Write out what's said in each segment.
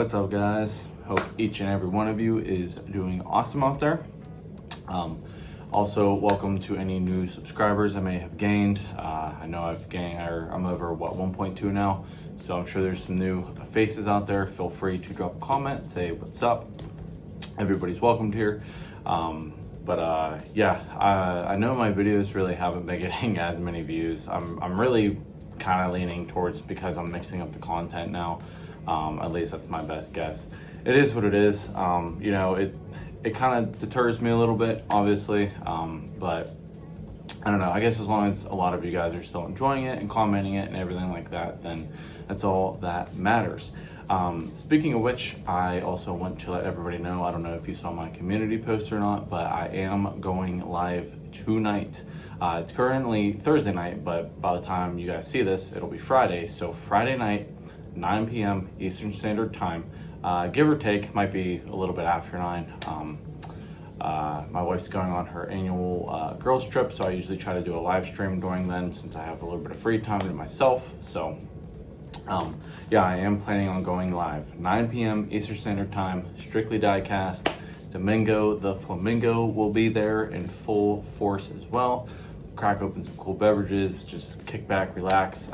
What's up, guys? Hope each and every one of you is doing awesome out there. Also, welcome to any new subscribers I may have gained. I know I'm over 1.2 now, so I'm sure there's some new faces out there. Feel free to drop a comment, say what's up. Everybody's welcomed here. I know my videos really haven't been getting as many views. I'm really kind of leaning towards because I'm mixing up the content now. At least that's my best guess. It is what it is. It kind of deters me a little bit, obviously, but I don't know. I guess as long as a lot of you guys are still enjoying it and commenting it and everything like that, then that's all that matters. Speaking of which, I also want to let everybody know, I don't know if you saw my community post or not, but I am going live tonight. It's currently Thursday night, but by the time you guys see this, it'll be Friday. So Friday night, 9 p.m. Eastern Standard Time. Give or take, might be a little bit after 9. My wife's going on her annual girls trip, so I usually try to do a live stream during then since I have a little bit of free time to myself. So I am planning on going live 9 p.m. Eastern Standard Time, strictly diecast. Domingo the Flamingo will be there in full force as well. Crack open some cool beverages, just kick back, relax.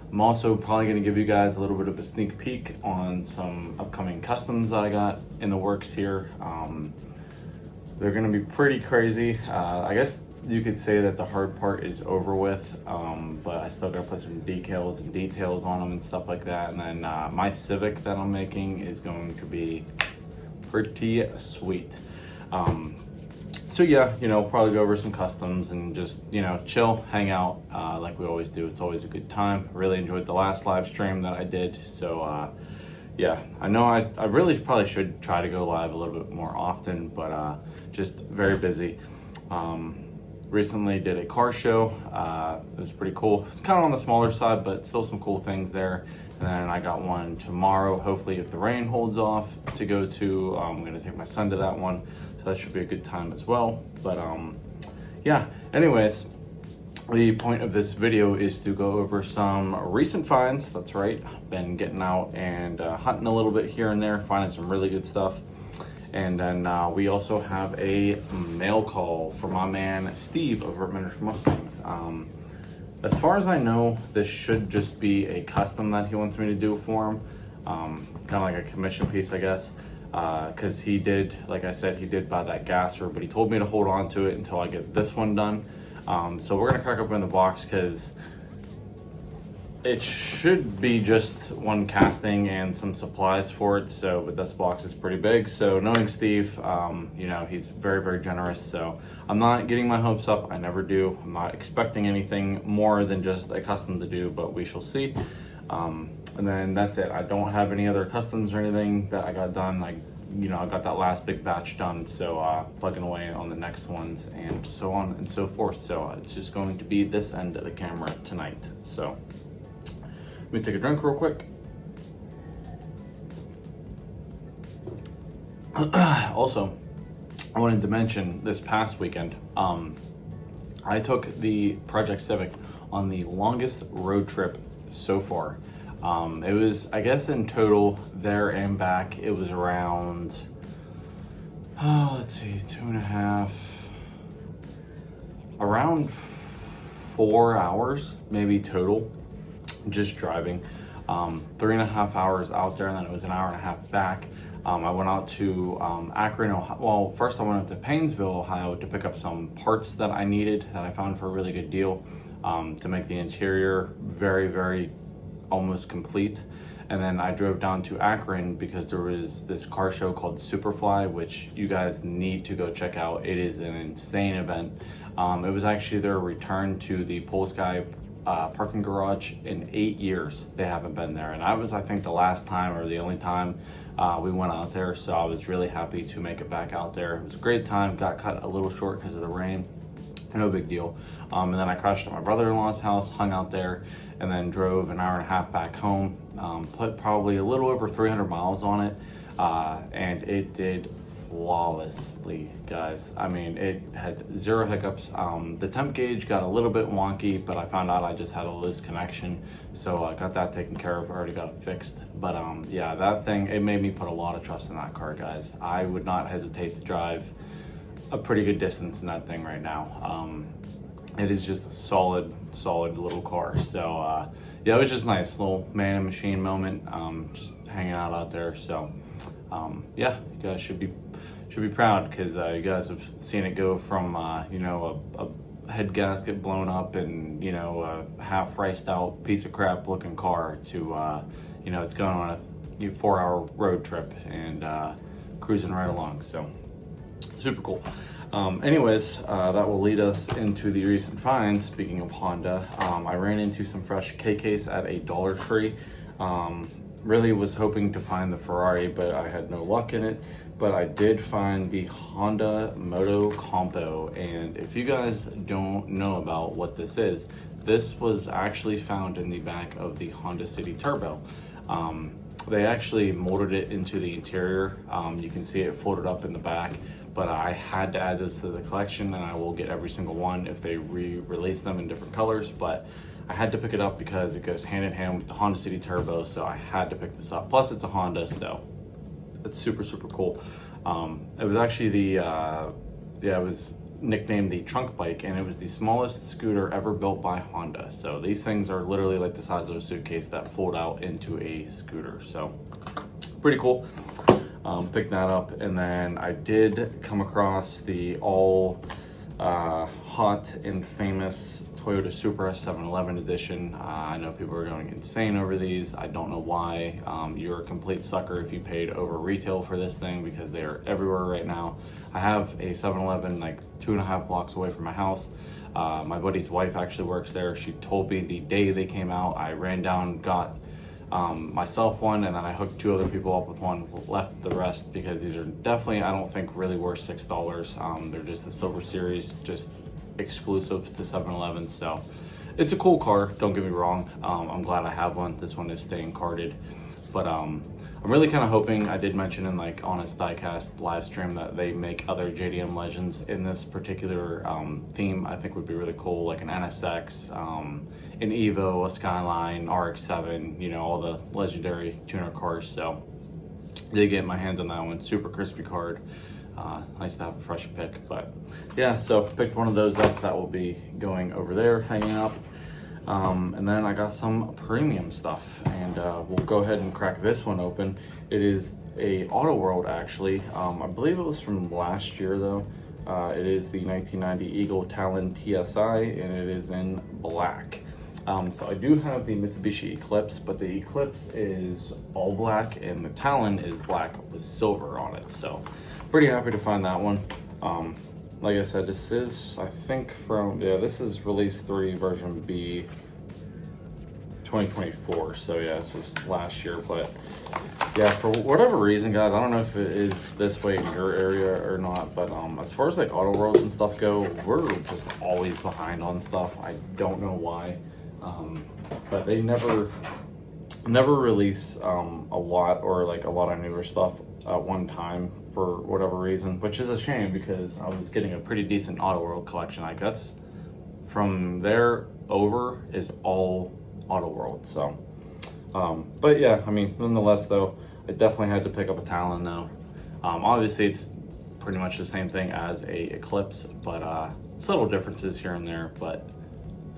I'm also probably going to give you guys a little bit of a sneak peek on some upcoming customs that I got in the works here. They're going to be pretty crazy. I guess you could say that the hard part is over with, but I still got to put some decals and details on them and stuff like that. And then my Civic that I'm making is going to be pretty sweet. Probably go over some customs and just, chill, hang out like we always do. It's always a good time. I really enjoyed the last live stream that I did. So, I know I really probably should try to go live a little bit more often, but just very busy. Recently did a car show. It was pretty cool. It's kind of on the smaller side, but still some cool things there. And then I got one tomorrow, hopefully if the rain holds off, to go to. I'm going to take my son to that one. So that should be a good time as well. But anyways, the point of this video is to go over some recent finds. That's right. Been getting out and hunting a little bit here and there, finding some really good stuff. And then we also have a mail call from my man Steve over at Ministangs. As far as I know, this should just be a custom that he wants me to do for him. Kind of like a commission piece, I guess. Because he did, like I said, he did buy that gasser, but he told me to hold on to it until I get this one done. So we're going to crack open the box because it should be just one casting and some supplies for it. So, but this box is pretty big. So knowing Steve, he's very, very generous. So I'm not getting my hopes up. I never do. I'm not expecting anything more than just a custom to do, but we shall see. And then that's it. I don't have any other customs or anything that I got done. I got that last big batch done. So plugging away on the next ones and so on and so forth. So it's just going to be this end of the camera tonight. So let me take a drink real quick. Also, I wanted to mention this past weekend, I took the Project Civic on the longest road trip so far. It was, I guess in total, there and back, it was around, 2.5, around 4 hours, maybe total, just driving. 3.5 hours out there, and then it was an hour and a half back. I went out to Akron, Ohio. Well, first I went up to Painesville, Ohio to pick up some parts that I needed that I found for a really good deal to make the interior very, very almost complete. And then I drove down to Akron because there was this car show called Superfly, which you guys need to go check out. It is an insane event. It was actually their return to the Polsky parking garage. In 8 years they haven't been there, and I was, I think, the last time or the only time we went out there, so I was really happy to make it back out there. It was a great time. Got cut a little short because of the rain, no big deal. And then I crashed at my brother-in-law's house, hung out there, and then drove an hour and a half back home. Put probably a little over 300 miles on it, and it did flawlessly, guys. I mean, it had zero hiccups. The temp gauge got a little bit wonky, but I found out I just had a loose connection, so I got that taken care of. Already got it fixed. But yeah, that thing, it made me put a lot of trust in that car, guys. I would not hesitate to drive a pretty good distance in that thing right now. It is just a solid little car. So yeah, it was just nice, little man and machine moment, just hanging out there. So yeah, you guys should be proud, because you guys have seen it go from you know, a head gasket blown up and, you know, a half riced out piece of crap looking car to you know, it's going on a 4-hour road trip and cruising right along. So super cool. Anyways, that will lead us into the recent finds. Speaking of Honda, I ran into some fresh K-Case at a Dollar Tree. Really was hoping to find the Ferrari, but I had no luck in it. But I did find the Honda Moto Compo, and if you guys don't know about what this is, this was actually found in the back of the Honda City Turbo. They actually molded it into the interior. You can see it folded up in the back, but I had to add this to the collection, and I will get every single one if they re-release them in different colors. But I had to pick it up because it goes hand in hand with the Honda City Turbo, so I had to pick this up. Plus, it's a Honda, so it's super cool. It was actually the yeah, it was nicknamed the trunk bike, and it was the smallest scooter ever built by Honda. So these things are literally like the size of a suitcase that fold out into a scooter. So pretty cool. Picked that up, and then I did come across the all hot and famous Toyota Supra 711 edition. I know people are going insane over these. I don't know why. You're a complete sucker if you paid over retail for this thing, because they are everywhere right now. I have a 711 like 2.5 blocks away from my house. My buddy's wife actually works there. She told me the day they came out, I ran down, got myself one, and then I hooked 2 other people up with one, left the rest, because these are definitely, I don't think, really worth $6. They're just the Silver Series, just exclusive to 7-Eleven. So it's a cool car, don't get me wrong. I'm glad I have one. This one is staying carded, but I'm really kind of hoping, I did mention in like Honest Diecast live stream, that they make other JDM legends in this particular theme. I think would be really cool, like an NSX, an Evo, a Skyline, RX-7, you know, all the legendary tuner cars. So did get my hands on that one. Super crispy card. Nice to have a fresh pick. But yeah, so picked one of those up. That will be going over there, hanging up. And then I got some premium stuff, and we'll go ahead and crack this one open. It is a Auto World, actually. I believe it was from last year though. It is the 1990 Eagle Talon TSI, and it is in black. So I do have the Mitsubishi Eclipse, but the Eclipse is all black and the Talon is black with silver on it. So pretty happy to find that one. Like I said, this is, I think from, yeah, this is release 3 version B 2024. So yeah, this was last year, but yeah, for whatever reason, guys, I don't know if it is this way in your area or not, but as far as like Auto Worlds and stuff go, we're just always behind on stuff. I don't know why, but they never release a lot, or like a lot of newer stuff at one time for whatever reason, which is a shame, because I was getting a pretty decent Auto World collection. Like that's from there over is all Auto World. So but yeah, I mean, nonetheless though, I definitely had to pick up a Talon though. Obviously it's pretty much the same thing as a Eclipse, but subtle differences here and there, but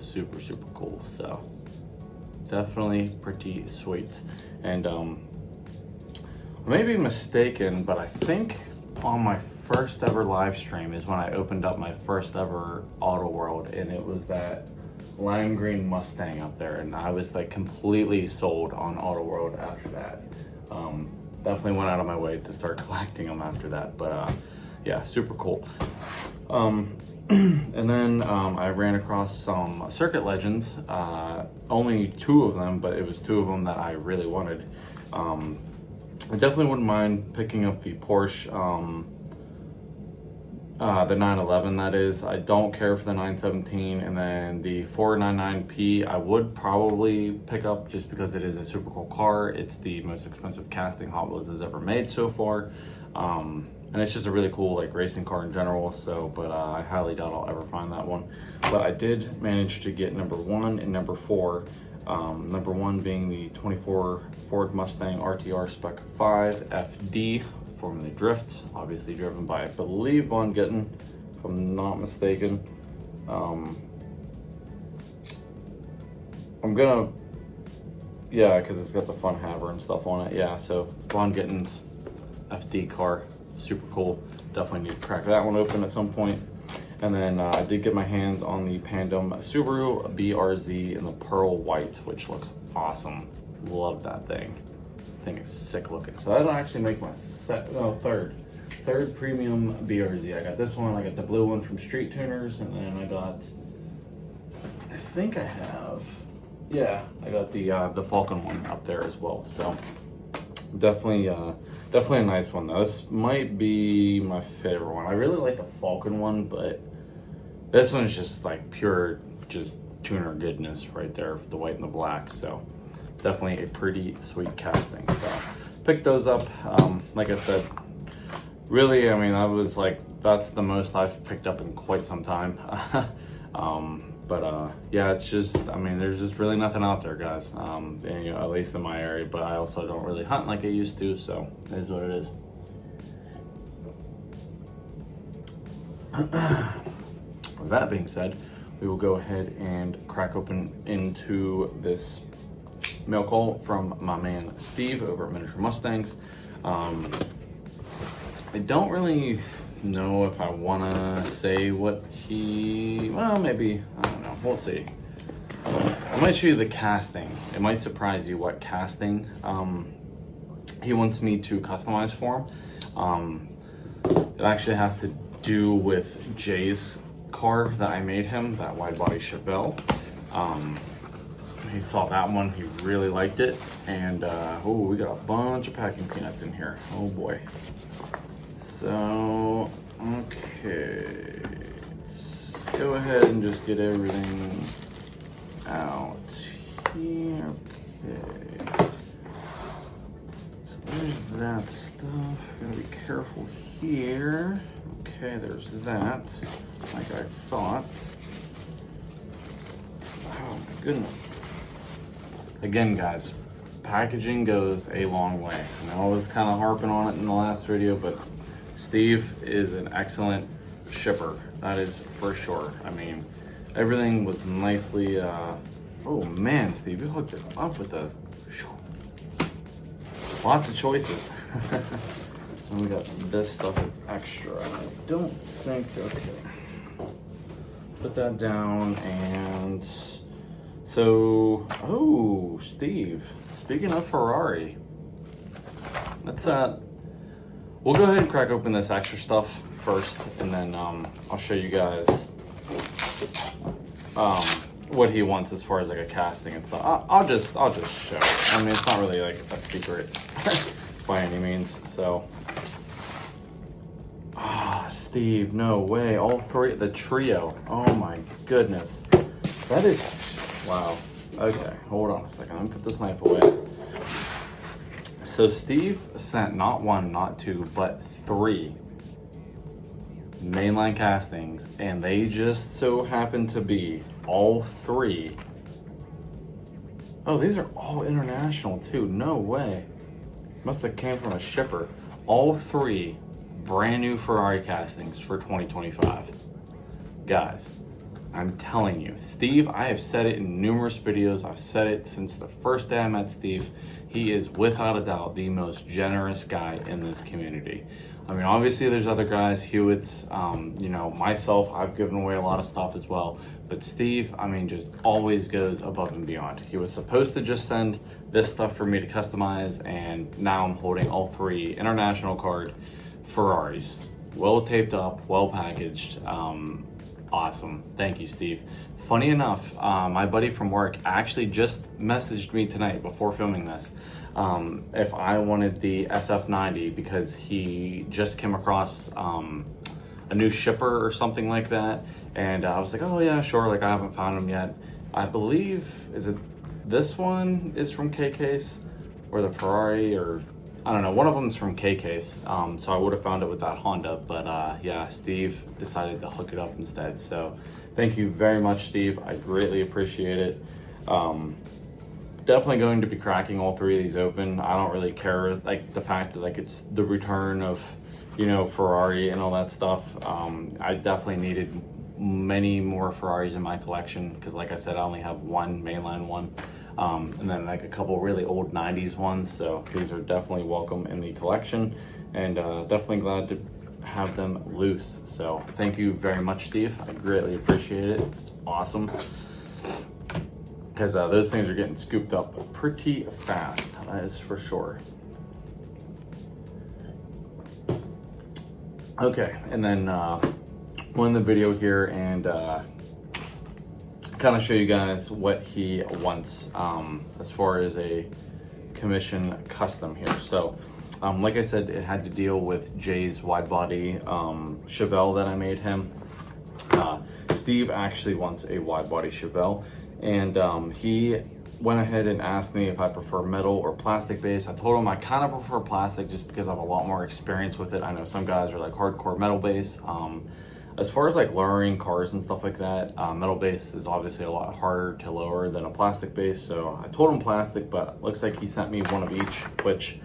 super cool. So definitely pretty sweet. And I may be mistaken, but I think on my first ever live stream is when I opened up my first ever Auto World, and it was that lime green Mustang up there, and I was like completely sold on Auto World after that. Definitely went out of my way to start collecting them after that, but yeah, super cool. And then I ran across some Circuit Legends, only 2 of them, but it was 2 of them that I really wanted. I definitely wouldn't mind picking up the Porsche, the 911 that is. I don't care for the 917, and then the 499P I would probably pick up just because it is a super cool car. It's the most expensive casting Hot Wheels has ever made so far. and it's just a really cool like racing car in general. So, but I highly doubt I'll ever find that one. But I did manage to get number 1 and number 4. Number 1 being the 24 Ford Mustang RTR Spec 5 FD Formula Drift, obviously driven by, I believe, Von Gittin, if I'm not mistaken. I'm gonna, yeah, because it's got the fun haver and stuff on it. Yeah, so Von Gittin's FD car, super cool. Definitely need to crack that one open at some point. And then I did get my hands on the Pandem Subaru BRZ in the pearl white, which looks awesome. Love that thing. I think it's sick looking. So that'll actually make my third premium BRZ. I got this one, I got the blue one from Street Tuners, and then I got, I think I have, yeah, I got the Falcon one up there as well. So definitely a nice one though. This might be my favorite one. I really like the Falcon one, but this one is just like pure, just tuner goodness right there, the white and the black. So definitely a pretty sweet casting. So picked those up. Like I said, really, I mean, that's the most I've picked up in quite some time. Yeah, it's just, I mean, there's just really nothing out there, guys, and, you know, at least in my area, but I also don't really hunt like I used to, so it is what it is. With that being said, we will go ahead and crack open into this mail call from my man Steve over at Miniature Mustangs. I don't really know if I want to say what well, maybe, I don't know, we'll see. I might show you the casting. It might surprise you what casting he wants me to customize for him. It actually has to do with Jay's car that I made him, that wide body Chevelle. He saw that one, he really liked it, and oh, we got a bunch of packing peanuts in here. Oh boy. So, okay, let's go ahead and just get everything out here. Okay. So there's that stuff. Gotta be careful here. Okay, there's that, like I thought. Oh my goodness. Again, guys, packaging goes a long way. I know I was kind of harping on it in the last video, but Steve is an excellent shipper. That is for sure. I mean, everything was nicely, oh man, Steve, you hooked it up with the, lots of choices. And we got this stuff is extra. I don't think, okay. Put that down, and so, oh, Steve, speaking of Ferrari, let's, we'll go ahead and crack open this extra stuff first, and then I'll show you guys what he wants as far as like a casting and stuff. I'll just show. I mean, it's not really like a secret by any means. So, Steve, no way! All three, the trio. Oh my goodness, that is, wow. Okay, hold on a second. Let me put this knife away. So Steve sent not 1, not 2, but 3 mainline castings, and they just so happen to be all 3. Oh, these are all international too. No way. Must have came from a shipper. All 3 brand new Ferrari castings for 2025. Guys, I'm telling you, Steve, I have said it in numerous videos. I've said it since the first day I met Steve. He is without a doubt the most generous guy in this community. I mean, obviously there's other guys, Hewitt's, you know, myself, I've given away a lot of stuff as well. But Steve, I mean, just always goes above and beyond. He was supposed to just send this stuff for me to customize, and now I'm holding all 3 international card Ferraris. Well taped up, well packaged. Awesome. Thank you, Steve. Funny enough, my buddy from work actually just messaged me tonight before filming this if I wanted the SF90, because he just came across a new shipper or something like that, and I was like, oh yeah, sure, like I haven't found him yet. I believe, is it this one is from KK's, or the Ferrari, or I don't know, one of them's from K-Case, so I would have found it with that Honda, but yeah, Steve decided to hook it up instead. So thank you very much, Steve. I greatly appreciate it. Definitely going to be cracking all three of these open. I don't really care, like the fact that like it's the return of, you know, Ferrari and all that stuff. I definitely needed many more Ferraris in my collection because, like I said, I only have one mainline one. And then like a couple really old 90s ones, so these are definitely welcome in the collection, and definitely glad to have them loose. So thank you very much, Steve. I greatly appreciate it. It's awesome because those things are getting scooped up pretty fast, that is for sure. Okay, and then we'll end the video here and kind of show you guys what he wants as far as a commission custom here. So like I said, it had to deal with Jay's wide body Chevelle that I made him. Steve actually wants a wide body Chevelle, and he went ahead and asked me if I prefer metal or plastic base. I told him I kind of prefer plastic just because I have a lot more experience with it. I know some guys are like hardcore metal base. As far as like lowering cars and stuff like that, metal base is obviously a lot harder to lower than a plastic base. So I told him plastic, but looks like he sent me one of each, which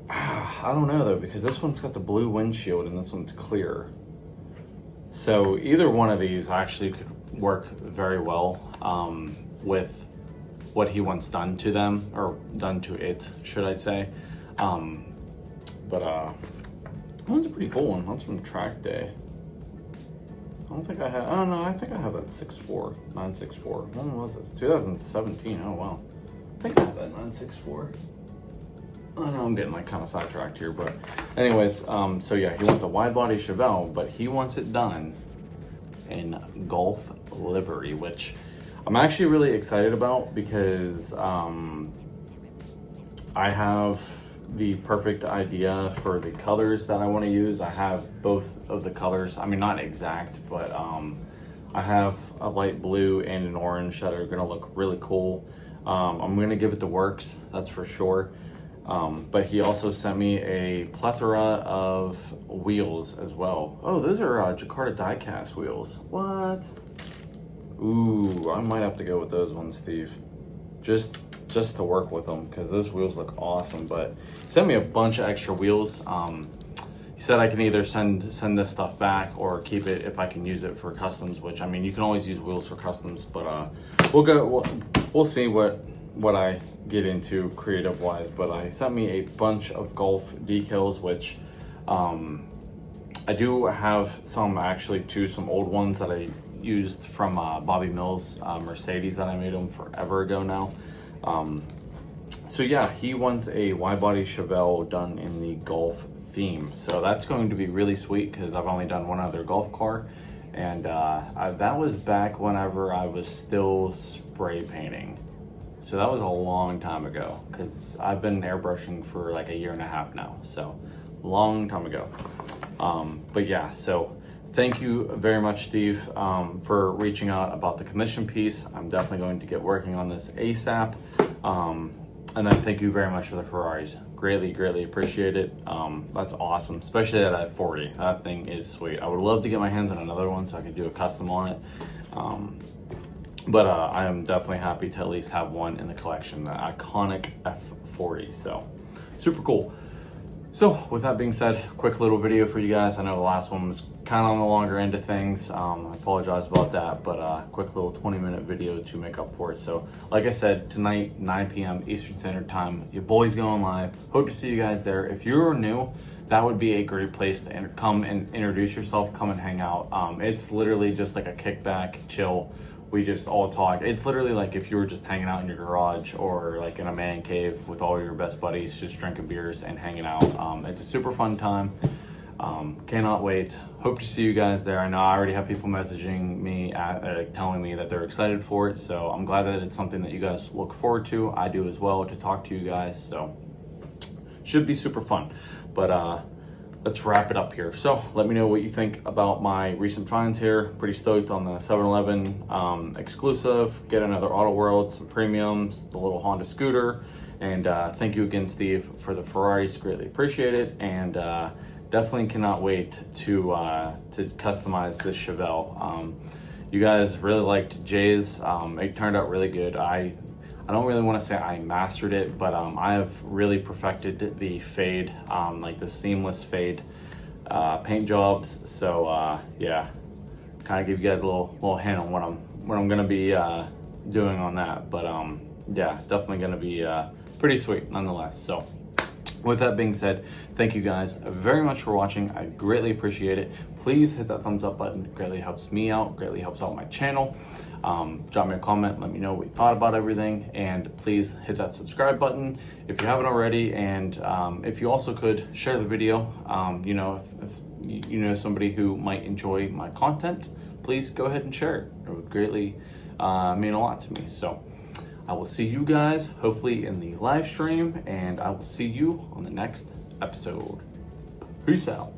I don't know though, because this one's got the blue windshield and this one's clear. So either one of these actually could work very well with what he wants done to them, or done to it, should I say. One's a pretty cool one. That's from Track Day. I don't think I have, oh no, I think I have that 964. When was this? 2017, oh wow. I think I have that 964. I don't know, I'm getting like kind of sidetracked here, but anyways, so yeah, he wants a wide body Chevelle, but he wants it done in Gulf livery, which I'm actually really excited about because I have the perfect idea for the colors that I want to use. I have both of the colors. I mean, not exact, but I have a light blue and an orange that are going to look really cool. I'm going to give it the works, that's for sure. But he also sent me a plethora of wheels as well. Oh, those are Jakarta Diecast wheels. What? Ooh, I might have to go with those ones, Steve. Just to work with them, because those wheels look awesome. But he sent me a bunch of extra wheels. He said I can either send this stuff back or keep it if I can use it for customs, which I mean, you can always use wheels for customs, but we'll see what I get into creative wise. But he sent me a bunch of Golf decals, which I do have some actually too, some old ones that I used from Bobby Mills Mercedes that I made them forever ago now. So yeah, he wants a wide body Chevelle done in the Golf theme. So that's going to be really sweet because I've only done one other Golf car, and that was back whenever I was still spray painting. So that was a long time ago because I've been airbrushing for like a year and a half now. So long time ago. But yeah, so thank you very much, Steve, for reaching out about the commission piece. I'm definitely going to get working on this ASAP. And then thank you very much for the Ferraris. Greatly appreciate it. That's awesome, especially that at 40. That thing is sweet. I would love to get my hands on another one so I could do a custom on it. But I am definitely happy to at least have one in the collection, the iconic F40. So super cool. So with that being said, quick little video for you guys. I know the last one was kind of on the longer end of things. I apologize about that, but quick little 20-minute video to make up for it. So like I said, tonight, 9 p.m. Eastern Standard Time, your boy's going live. Hope to see you guys there. If you're new, that would be a great place to come and introduce yourself, come and hang out. It's literally just like a kickback, chill. We just all talk. It's literally like if you were just hanging out in your garage or like in a man cave with all your best buddies, just drinking beers and hanging out. It's a super fun time. Cannot wait. Hope to see you guys there. I know I already have people messaging me, telling me that they're excited for it. So I'm glad that it's something that you guys look forward to. I do as well, to talk to you guys. So should be super fun. But let's wrap it up here. So let me know what you think about my recent finds here. Pretty stoked on the 7-Eleven exclusive. Get another Auto World, some premiums, the little Honda scooter, And thank you again, Steve, for the Ferraris. Greatly appreciate it, and definitely cannot wait to customize this Chevelle. You guys really liked Jay's. It turned out really good. I don't really want to say I mastered it, but I have really perfected the fade, like the seamless fade paint jobs. So yeah, kind of give you guys a little hint on what I'm gonna be doing on that. But yeah, definitely gonna be pretty sweet nonetheless. So with that being said, thank you guys very much for watching. I greatly appreciate it. Please hit that thumbs up button. It greatly helps me out, greatly helps out my channel. Drop me a comment, let me know what you thought about everything, and please hit that subscribe button if you haven't already. And if you also could share the video, you know, if you know somebody who might enjoy my content, please go ahead and share it. It would greatly mean a lot to me. So I will see you guys hopefully in the live stream, and I will see you on the next episode. Peace out.